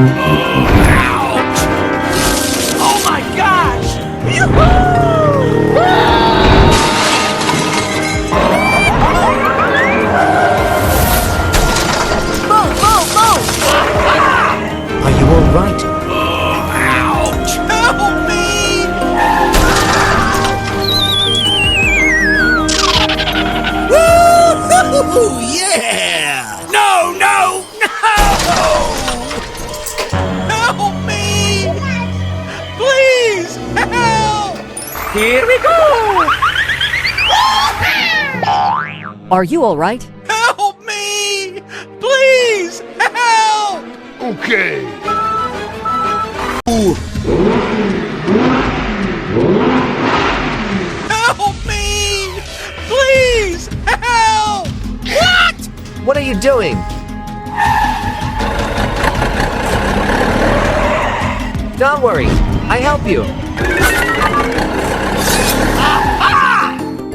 Ouch! Oh my gosh! Yoo-hoo! Move, move, move! Are you all right? Ouch! Help me! Woo! Yeah! No, no, no! Help me! Please, help! Here we go! Are you all right? Help me! Please, help! Okay. Help me! Please, help! What? What are you doing? Don't worry, I help you.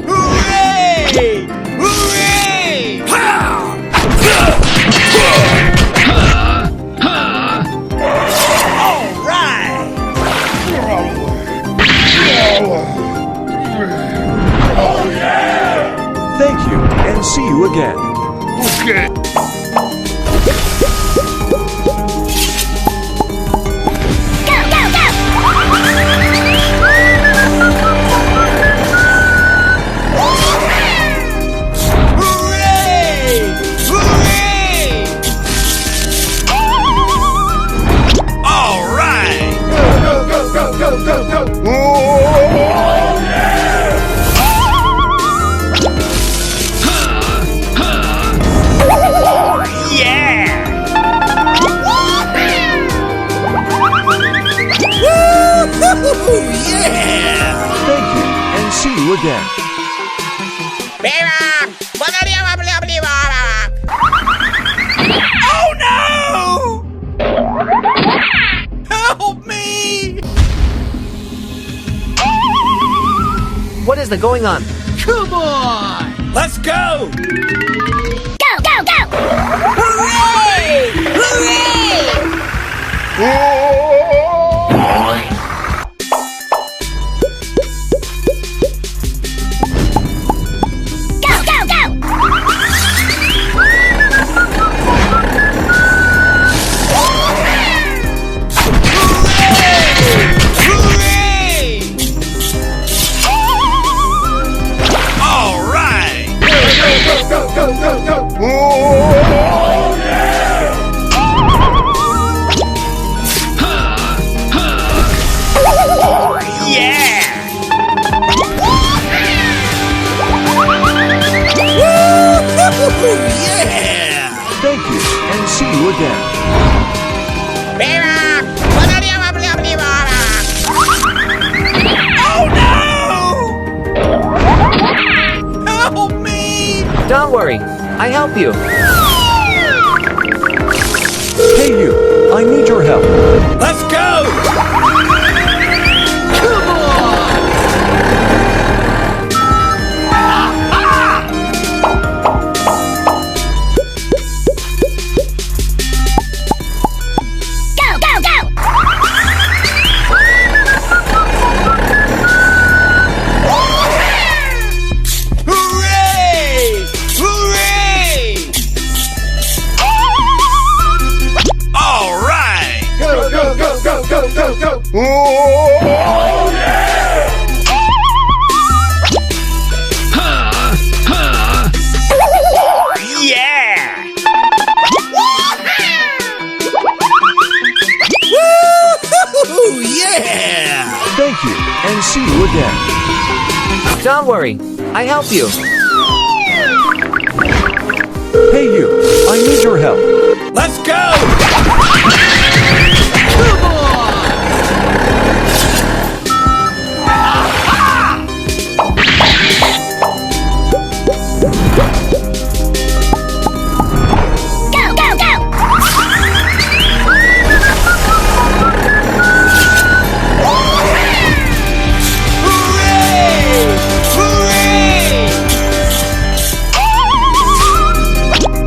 Hooray! Hooray! All right! Thank you, and see you again. Okay. Hooray! Hooray! All right! Yeah! Woo! Yeah! Thank you, and see you again. Oh no! Help me! What is going on? Come on! Let's go! Go, go, go! Hooray! Hooray! Go, go, go! Hooray! All right! Yeah! Woo! Yeah! Thank you, and see you again. Oh no! Help me! Don't worry, I help you. Hey you, I need your help. Let's go! Come on! Go, go, go! Hooray! Hooray! All right! Yeah! Woo! Yeah! Thank you, and see you again. Don't worry, I help you. Hey you, I need your help. Let's go! Come on! Go, go, go! Hooray! Hooray!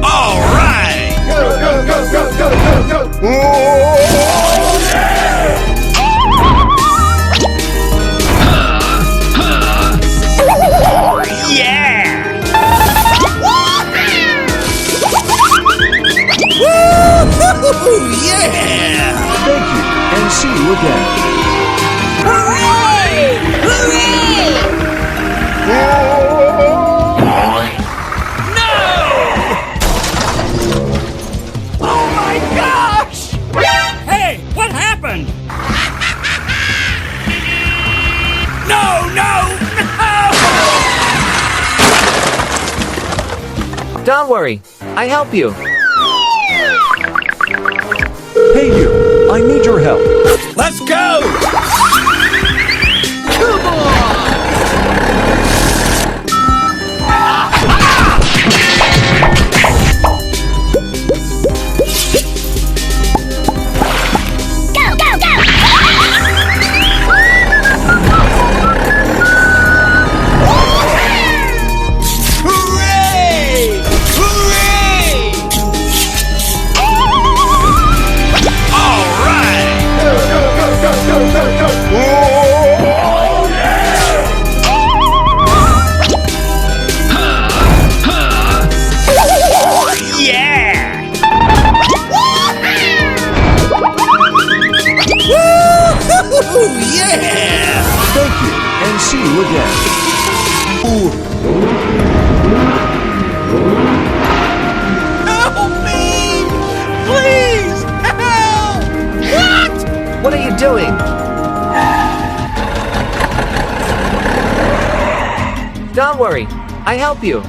All right! Go. Don't worry, I help you. Hey you, I need your help. Let's go! Go, go, go! Hooray! Hooray! All right! Yeah! Woo! Yeah! Thank you, and see you again. Help me! Please! Help! What? What are you doing? Don't worry, I help you.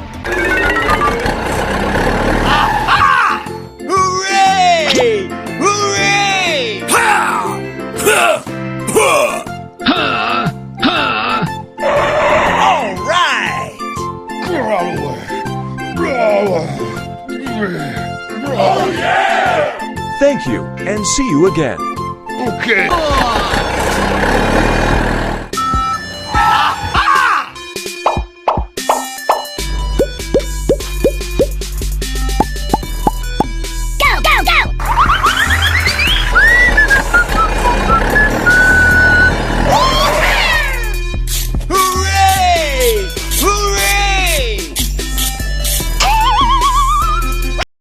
Hooray! Hooray! Ha! Ha! Ha! All right! Thank you, and see you again. Okay.